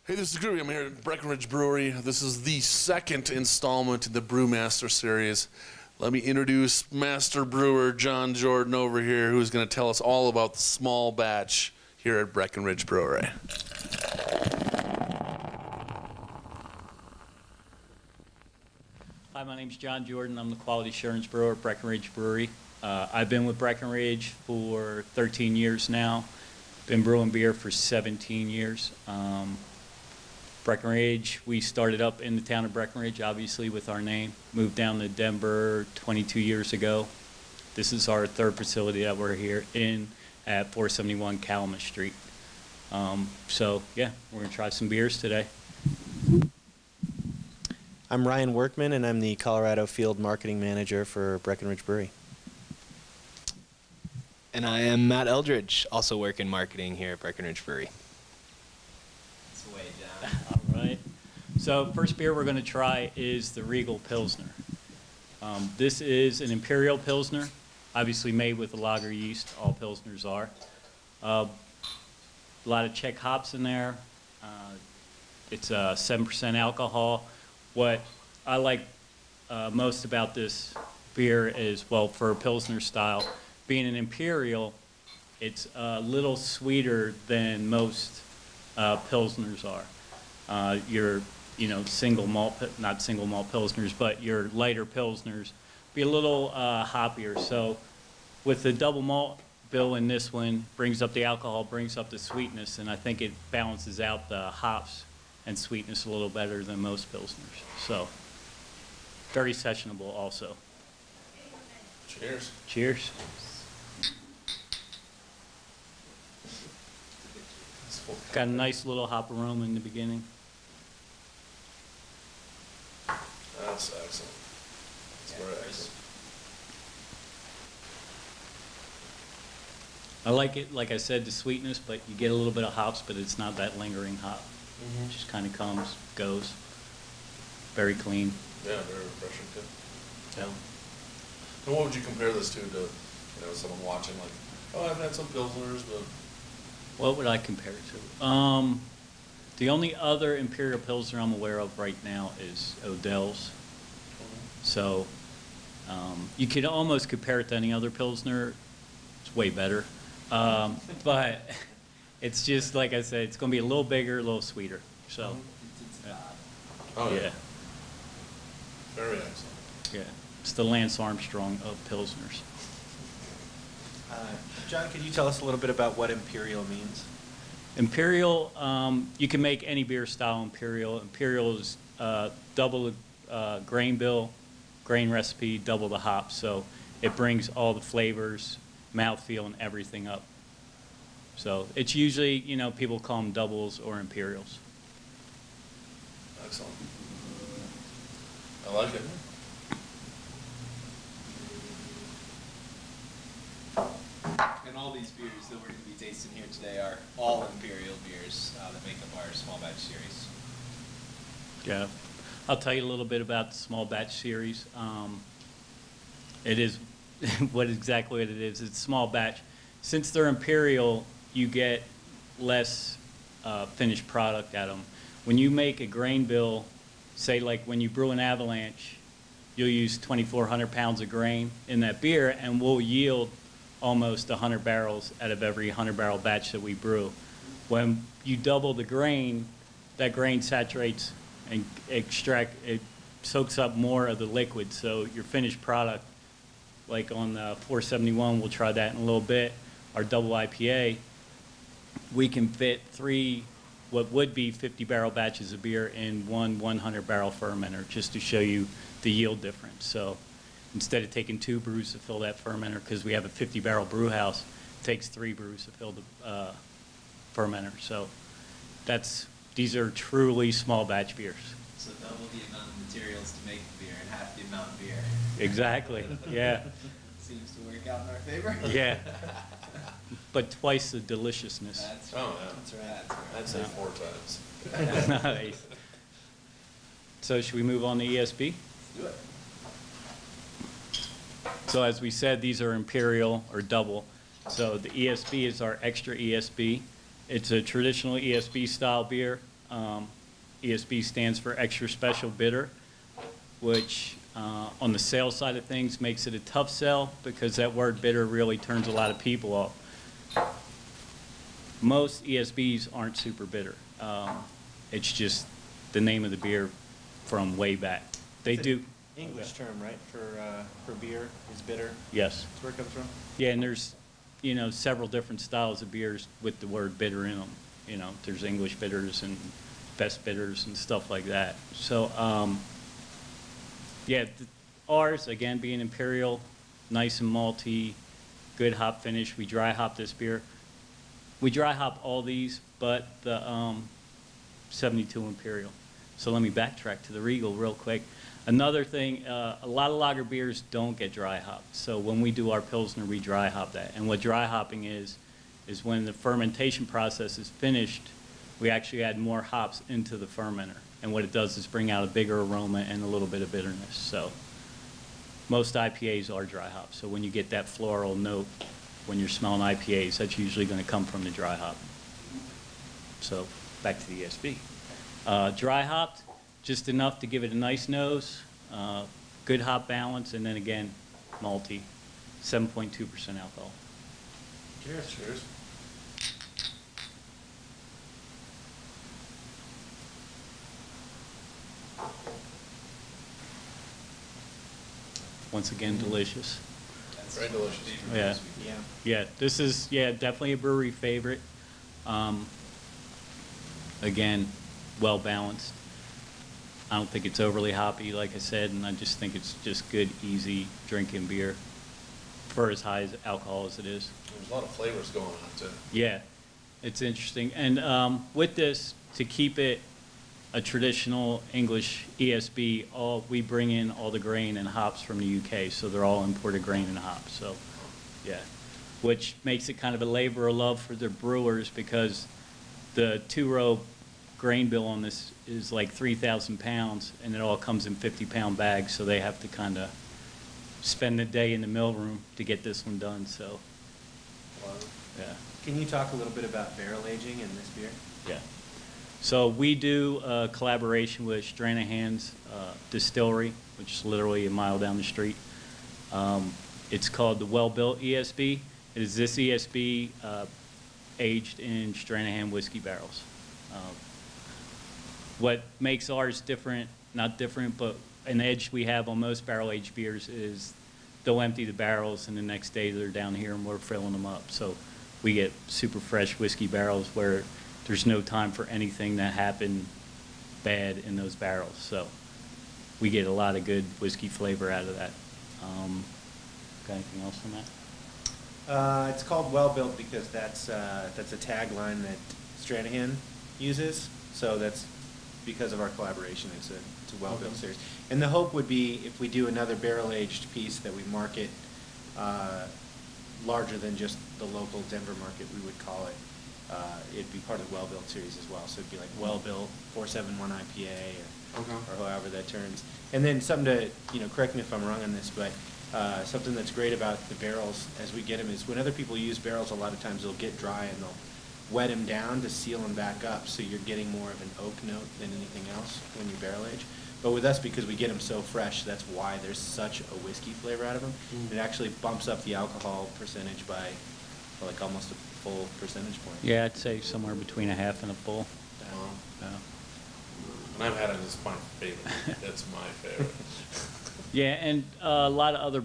Hey, this is Groovey. I'm here at Breckenridge Brewery. This is the second installment in the Brewmaster series. Let me introduce Master Brewer John Jordan over here, who's going to tell us all about the small batch here at Breckenridge Brewery. Hi, my name's John Jordan. I'm the quality assurance brewer at Breckenridge Brewery. I've been with Breckenridge for 13 years now. Been brewing beer for 17 years. Breckenridge, we started up in the town of Breckenridge, obviously with our name. Moved down to Denver 22 years ago. This is our third facility that we're here in at 471 Calumet Street. So yeah, we're gonna try some beers today. I'm Ryan Workman, and I'm the Colorado Field Marketing Manager for Breckenridge Brewery. And I am Matt Eldridge, also work in marketing here at Breckenridge Brewery. It's way down. All right. So first beer we're going to try is the REGAL PILSNER. This is an Imperial Pilsner, obviously made with a lager yeast. All Pilsners are. A lot of Czech hops in there. It's 7% alcohol. What I like most about this beer is, well, for a Pilsner style, being an Imperial, it's a little sweeter than most Pilsners are. Your, single malt, not single malt Pilsners, but your lighter Pilsners be a little hoppier. So with the double malt bill in this one, brings up the alcohol, brings up the sweetness, and I think it balances out the hops and sweetness a little better than most Pilsners. So very sessionable also. Cheers. Cheers. Got a nice little hop aroma in the beginning. That's excellent. That's very excellent. I like it, like I said, the sweetness, but you get a little bit of hops, but it's not that lingering hop. It just kind of comes, goes. Very clean. Yeah, very refreshing too. Yeah. And what would you compare this to someone watching, like, oh, I've had some Pilsners, but... What would I compare it to? The only other Imperial Pilsner I'm aware of right now is Odell's. So you could almost compare it to any other Pilsner. It's way better. But it's just, like I said, it's going to be a little bigger, a little sweeter. So, Oh, yeah. yeah. Very excellent. Yeah. It's the Lance Armstrong of Pilsners. John, could you tell us a little bit about what Imperial means? Imperial, you can make any beer style Imperial. Imperial is double the grain bill, grain recipe, double the hops. So it brings all the flavors, mouthfeel, and everything up. So it's usually, people call them doubles or Imperials. Excellent. I like it. And all these beers that we're going to be tasting here today are all Imperial beers that make up our small batch series. Yeah. I'll tell you a little bit about the small batch series. It is exactly what it is. It's small batch. Since they're Imperial, you get less finished product out of them. When you make a grain bill, say like when you brew an Avalanche, you'll use 2,400 pounds of grain in that beer, and we'll yield almost 100 barrels out of every 100-barrel batch that we brew. When you double the grain, that grain saturates and it soaks up more of the liquid. So your finished product, like on the 471, we'll try that in a little bit, our double IPA, we can fit 3 what would be 50-barrel batches of beer in one 100-barrel fermenter, just to show you the yield difference. So instead of taking 2 brews to fill that fermenter, because we have a 50-barrel brew house, it takes 3 brews to fill the fermenter. So these are truly small batch beers. So double the amount of materials to make the beer and half the amount of beer. Exactly, yeah. Seems to work out in our favor. Yeah. But twice the deliciousness. That's Oh, right. yeah. That's right. I'd say 4 times. Nice. So should we move on to ESB? Do it. So as we said, these are Imperial or double. So the ESB is our extra ESB. It's a traditional ESB style beer. ESB stands for Extra Special Bitter, which on the sales side of things makes it a tough sell because that word bitter really turns a lot of people off. Most ESBs aren't super bitter. It's just the name of the beer from way back. They do. English term, right, for beer is bitter. Yes. That's where it comes from. Yeah, and there's, you know, several different styles of beers with the word bitter in them. You know, there's English bitters and best bitters and stuff like that. So, yeah, ours, again, being Imperial, nice and malty, good hop finish. We dry hop this beer. We dry hop all these, but the 72 Imperial. So let me backtrack to the Regal real quick. Another thing, a lot of lager beers don't get dry hopped. So when we do our Pilsner, we dry hop that. And what dry hopping is when the fermentation process is finished, we actually add more hops into the fermenter. And what it does is bring out a bigger aroma and a little bit of bitterness. So most IPAs are dry hopped. So when you get that floral note, when you're smelling IPAs, that's usually going to come from the dry hop. So back to the ESB. Dry hopped, just enough to give it a nice nose, good hop balance, and then again, malty, 7.2% alcohol. Cheers. Cheers. Once again, delicious. That's Very delicious. Yeah. Yeah. Yeah, this is, yeah, definitely a brewery favorite. Again, well balanced. I don't think it's overly hoppy, like I said, and I just think it's just good, easy drinking beer for as high as alcohol as it is. There's a lot of flavors going on too. Yeah, it's interesting. And with this, to keep it a traditional English ESB, we bring in all the grain and hops from the UK, so they're all imported grain and hops. So, yeah, which makes it kind of a labor of love for the brewers because the 2-row grain bill on this is like 3,000 pounds, and it all comes in 50-pound bags, so they have to kind of spend the day in the mill room to get this one done. So, Wow. yeah. Can you talk a little bit about barrel aging in this beer? Yeah. So we do a collaboration with Stranahan's Distillery, which is literally a mile down the street. It's called the Well-Built ESB. It is this ESB aged in Stranahan whiskey barrels. What makes ours different, not different, but an edge we have on most barrel-aged beers is they'll empty the barrels and the next day they're down here and we're filling them up. So we get super fresh whiskey barrels where there's no time for anything that happened bad in those barrels. So we get a lot of good whiskey flavor out of that. Got anything else on that? It's called Well Built because that's a tagline that Stranahan uses. So that's because of our collaboration. It's a Well Built series. And the hope would be if we do another barrel aged piece that we market larger than just the local Denver market, we would call it. It'd be part of the Well Built series as well. So it'd be like Well Built 471 IPA or however that turns. And then something to, correct me if I'm wrong on this, but something that's great about the barrels as we get them is when other people use barrels, a lot of times they'll get dry and they'll wet them down to seal them back up, so you're getting more of an oak note than anything else when you barrel age. But with us, because we get them so fresh, that's why there's such a whiskey flavor out of them. It actually bumps up the alcohol percentage by like almost a full percentage point. Yeah, I'd say somewhere between a half and a full. Wow. Yeah. And I've had it as my favorite. That's my favorite. Yeah, and a lot of other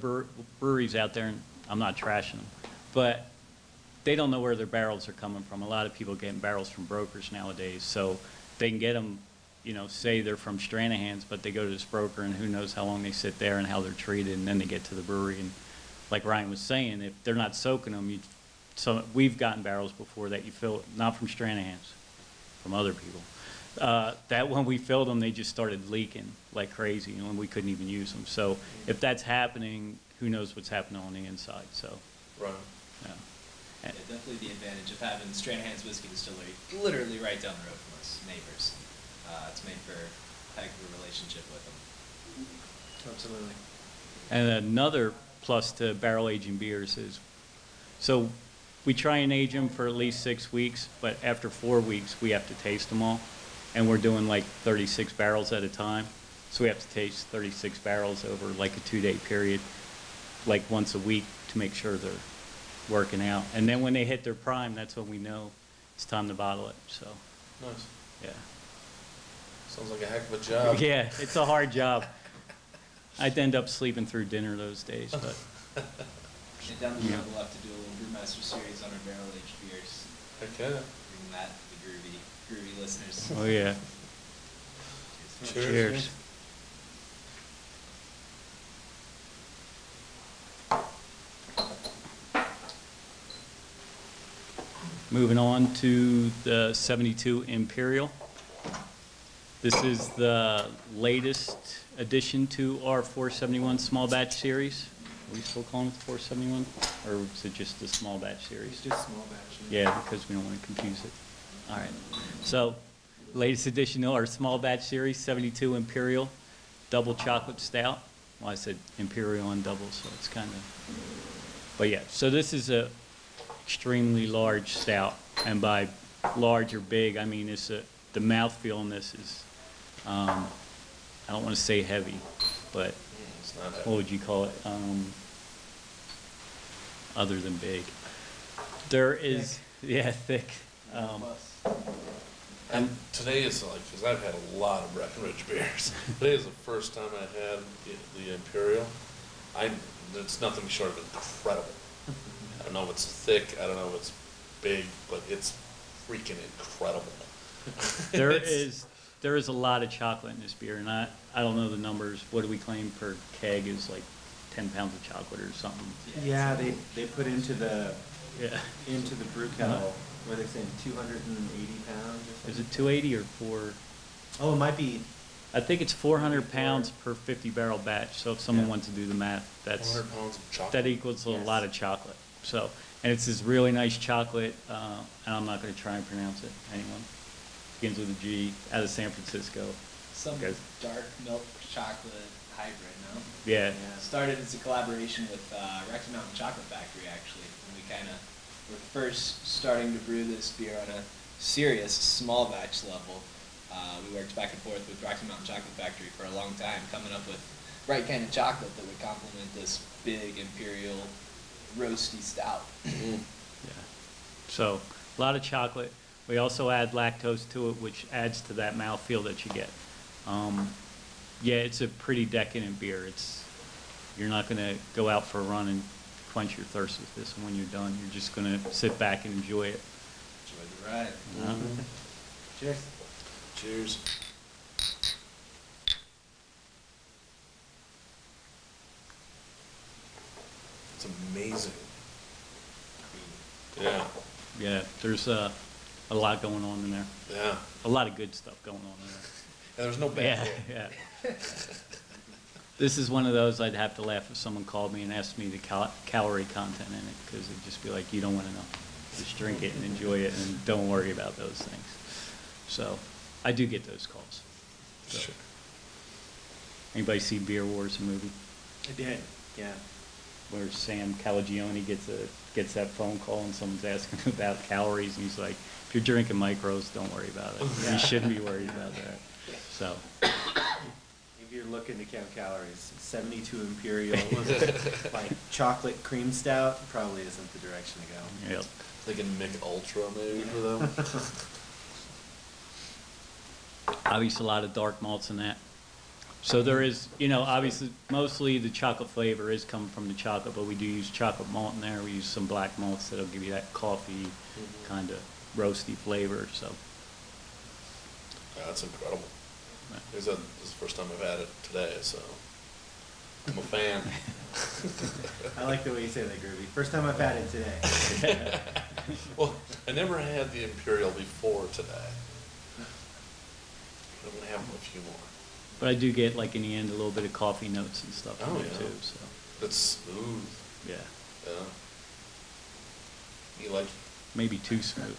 breweries out there, and I'm not trashing them, but they don't know where their barrels are coming from. A lot of people getting barrels from brokers nowadays, so they can get them, say they're from Stranahan's, but they go to this broker, and who knows how long they sit there and how they're treated, and then they get to the brewery. And like Ryan was saying, if they're not soaking them, so we've gotten barrels before that you fill, not from Stranahan's, from other people. That when we filled them, they just started leaking like crazy, and we couldn't even use them. So if that's happening, who knows what's happening on the inside? So, Right. yeah. Yeah, definitely the advantage of having Stranahan's Whiskey Distillery literally right down the road from us, neighbors. It's made for a heck of a relationship with them. Absolutely. And another plus to barrel aging beers is, so we try and age them for at least 6 weeks, but after 4 weeks, we have to taste them all. and we're doing like 36 barrels at a time. So we have to taste 36 barrels over like a 2-day period, like once a week, to make sure they're working out. And then when they hit their prime, that's when we know it's time to bottle it. So, Nice. yeah. Sounds like a heck of a job. Yeah, it's a hard job. I'd end up sleeping through dinner those days, but And down the road, we'll have to do a little Brewmaster series on our barrel-aged beers. Okay. Bring that to the groovy listeners. oh yeah. Cheers. Cheers. Moving on to the 72 Imperial. This is the latest addition to our 471 small batch series. Are we still calling it the 471? Or is it just the small batch series? It's just small batch. Yeah, because we don't want to confuse it. All right. So, latest edition to our small batch series, 72 Imperial Double Chocolate Stout. Well, I said Imperial and double, so it's kind of... But yeah, so this is a extremely large stout. And by large or big, I mean it's the mouthfeel in this is, I don't want to say heavy, but It's not heavy. what would you call it? Other than big. There is, yeah, thick. And today is like, because I've had a lot of Breckenridge beers. Today is the first time I had the Imperial. It's nothing short of incredible. I don't know if it's thick, I don't know if it's big, but it's freaking incredible. There is a lot of chocolate in this beer, and I don't know the numbers. What do we claim per keg is like 10 pounds of chocolate or something? Yeah, they put into the Yeah. brew kettle, what are they saying, 280 pounds or something? Is it 280 or 4? Oh, it might be. I think it's 400 pounds per 50 barrel batch. So if someone Yeah. wants to do the math, that's 100 pounds of chocolate. that equals a Yes. lot of chocolate. So, and it's this really nice chocolate, and I'm not going to try and pronounce it. Anyone? Begins with a G, out of San Francisco. Some Guys. dark milk chocolate hybrid, no? Yeah. Started as a collaboration with Rocky Mountain Chocolate Factory, actually. And we kind of were first starting to brew this beer on a serious small batch level. We worked back and forth with Rocky Mountain Chocolate Factory for a long time, coming up with the right kind of chocolate that would complement this big imperial roasty stout. Yeah. So, a lot of chocolate. We also add lactose to it, which adds to that mouthfeel that you get. Yeah, it's a pretty decadent beer. You're not going to go out for a run and quench your thirst with this. And when you're done, you're just going to sit back and enjoy it. Enjoy the ride. Cheers. Cheers. It's amazing. Yeah, Yeah, there's a lot going on in there. yeah. A lot of good stuff going on in there. And there's no Yeah, bad. yeah. This is one of those I'd have to laugh if someone called me and asked me the calorie content in it, because it'd just be like, you don't want to know. Just drink it and enjoy it and don't worry about those things. So, I do get those calls. So. Sure. Anybody see Beer Wars, the movie? I did, yeah. Where Sam Calagione gets that phone call and someone's asking him about calories, and he's like, if you're drinking micros, don't worry about it. You shouldn't be worried about that. So, If you're looking to count calories, 72 Imperial, like chocolate cream stout, probably isn't the direction to go. yep. Thinking Mick Ultra maybe for them. Obviously, a lot of dark malts in that. So there is, obviously, mostly the chocolate flavor is coming from the chocolate, but we do use chocolate malt in there. We use some black malts that'll give you that coffee kind of roasty flavor. So, Yeah, that's incredible. This is the first time I've had it today, so I'm a fan. I like the way you say that, Groovy. First time I've had it today. Well, I never had the Imperial before today. I'm gonna have a few more. but I do get like in the end a little bit of coffee notes and stuff in Oh, there yeah. too. So, It's smooth. yeah, Yeah. You like? maybe too smooth.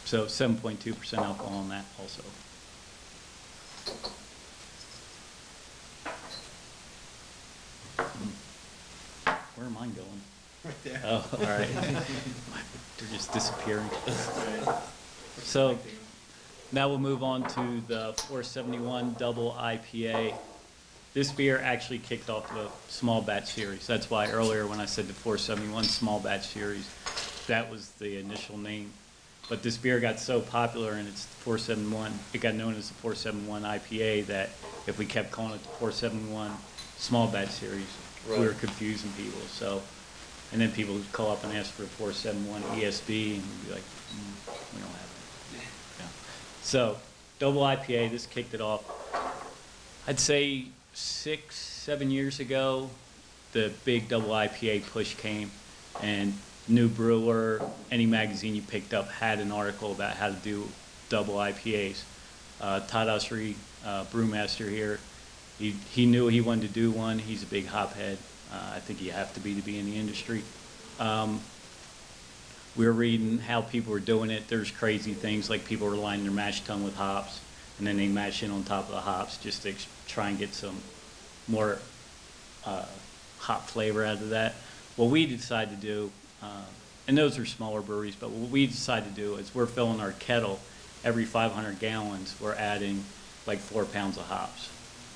So 7.2% alcohol on that also. Where am I going? Oh, all right. They're just disappearing. So now we'll move on to the 471 Double IPA. This beer actually kicked off the small batch series. That's why earlier when I said the 471 small batch series, that was the initial name. But this beer got so popular and it's 471, it got known as the 471 IPA that if we kept calling it the 471 small batch series, we were confusing people. So, and then people would call up and ask for a 471 ESB and we'd be like, we don't have it. Yeah. So, double IPA, this kicked it off. I'd say 6, 7 years ago, the big double IPA push came, and New Brewer, any magazine you picked up had an article about how to do double IPAs. Todd Usry, brewmaster here, he knew he wanted to do one. He's a big hophead. I think you have to be in the industry. We were reading how people were doing it. There's crazy things like people were lining their mash tun with hops, and then they mash in on top of the hops just to try and get some more hop flavor out of that. What we decided to do, and those are smaller breweries, but what we decided to do is we're filling our kettle every 500 gallons, we're adding like 4 pounds of hops.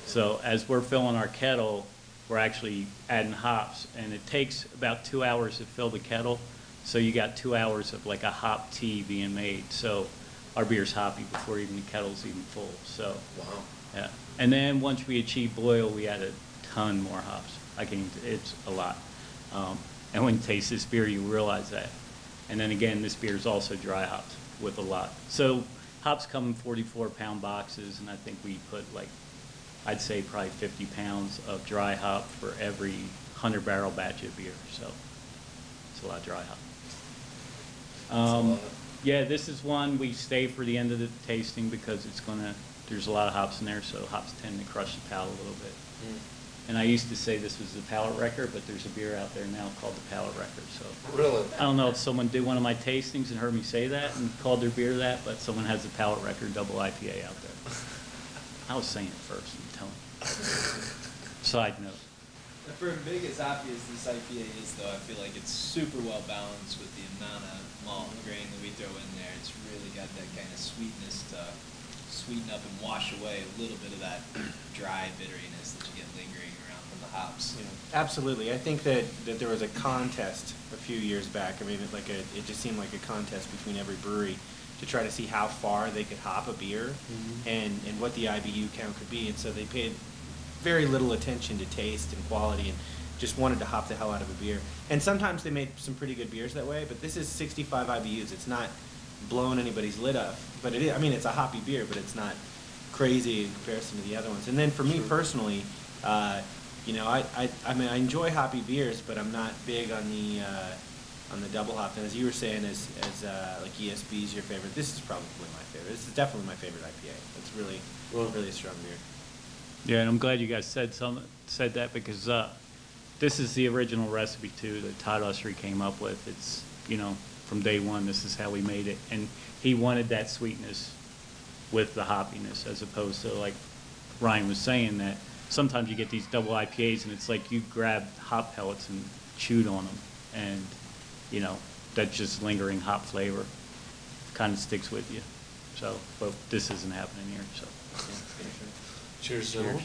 So as we're filling our kettle, we're actually adding hops, and it takes about 2 hours to fill the kettle. So you got 2 hours of like a hop tea being made. So our beer's hoppy before even the kettle's even full. So Wow. yeah. And then once we achieve boil, we add a ton more hops. It's a lot. And when you taste this beer, you realize that. And then again, this beer is also dry hopped with a lot. So hops come in 44-pound boxes, and I think we put like, I'd say probably 50 pounds of dry hop for every 100-barrel batch of beer. So it's a lot of dry hop. Yeah, this is one we stay for the end of the tasting because there's a lot of hops in there, so hops tend to crush the palate a little bit. And I used to say this was the palate wrecker, but there's a beer out there now called the palate wrecker. So Really? I don't know if someone did one of my tastings and heard me say that and called their beer that, but someone has the palate wrecker double IPA out there. I was saying it first, I'm telling you. Side note. For as big as hoppy as this IPA is, though, I feel like it's super well balanced with the amount of malt and grain that we throw in there. It's really got that kind of sweetness to sweeten up and wash away a little bit of that dry bitteriness that you get lingering around from the hops. Yeah, absolutely. I think that there was a contest a few years back. I mean, it just seemed like a contest between every brewery to try to see how far they could hop a beer and what the IBU count could be. And so they paid very little attention to taste and quality and just wanted to hop the hell out of a beer. And sometimes they made some pretty good beers that way, but this is 65 IBUs. It's not blowing anybody's lid up, but it is, I mean, it's a hoppy beer, but it's not crazy in comparison to the other ones. And then for me personally, you know, I mean, I enjoy hoppy beers, but I'm not big on the double hop. And as you were saying, as like ESB is your favorite, this is probably my favorite. This is definitely my favorite IPA. It's really a strong beer. Yeah, and I'm glad you guys said that because this is the original recipe too that Todd Usry came up with. It's, you know, from day one, this is how we made it, and he wanted that sweetness with the hoppiness, as opposed to like Ryan was saying that sometimes you get these double IPAs and it's like you grabbed hop pellets and chewed on them, and you know that just lingering hop flavor kind of sticks with you. So, but this isn't happening here. So. Cheers, gentlemen.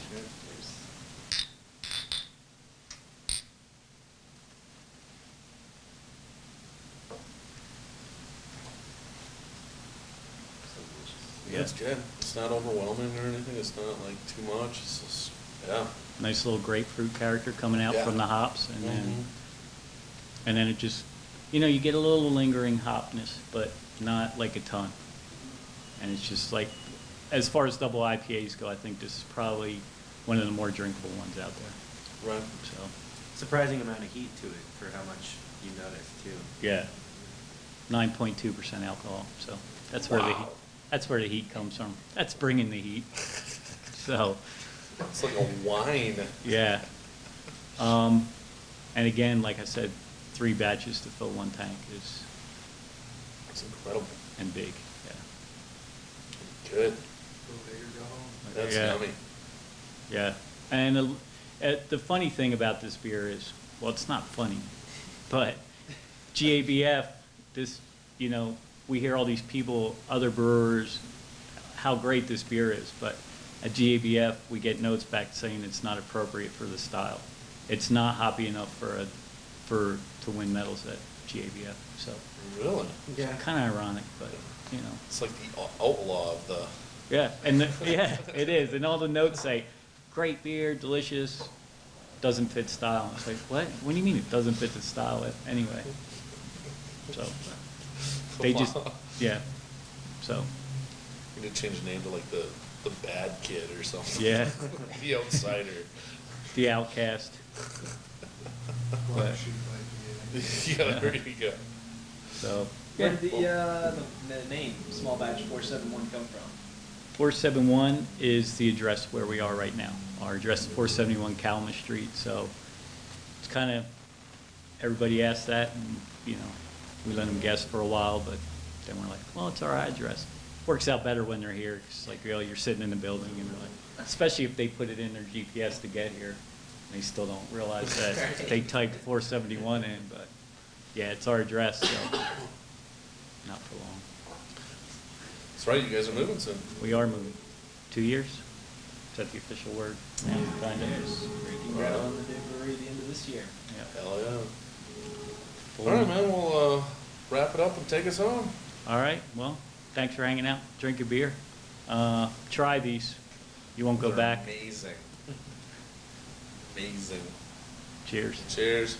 Yeah, it's good. It's not overwhelming or anything. It's not like too much. It's just, yeah. Nice little grapefruit character coming out from the hops, and then it just, you know, you get a little lingering hopness, but not like a ton. And it's just like, as far as double IPAs go, I think this is probably one of the more drinkable ones out there. Right. So. Surprising amount of heat to it for how much you notice too. Yeah. 9.2% alcohol. So that's where the heat comes from. That's bringing the heat. So. It's like a wine. Yeah. And again, like I said, 3 batches to fill 1 tank is. It's incredible. And big. Yeah. Good. That's yummy. Yeah, and the funny thing about this beer is, well, it's not funny. But GABF, this, you know, we hear all these people, other brewers, how great this beer is, but at GABF, we get notes back saying it's not appropriate for the style. It's not hoppy enough to win medals at GABF, so. Really? Yeah. Kind of ironic, but, you know. It's like the outlaw of the. Yeah, and yeah, it is. And all the notes say, great beer, delicious, doesn't fit style. It's like, what? What do you mean it doesn't fit the style anyway? So, they just, yeah, so. You need to change the name to like the bad kid or something. Yeah. The outsider. The outcast. But, Yeah, there you go. so, Where yeah. did the name Small Batch 471 come from? 471 is the address where we are right now. Our address is 471 Calumet Street, so it's kind of, everybody asks that, and, you know, we let them guess for a while, but then we're like, well, it's our address. Works out better when they're here. It's like, you know, you're sitting in the building, and they're like, especially if they put it in their GPS to get here, they still don't realize that they typed 471 in, but yeah, it's our address, so not for long. That's right, you guys are moving soon. We are moving. 2 years? Is that the official word? Yeah, kind of. Breaking ground on the new brewery at the end of this year. Yeah. Hell yeah. All right, man, we'll wrap it up and take us home. All right, well, thanks for hanging out. Drink a beer. Try these. You won't go They're back. Amazing. Amazing. Cheers. Cheers.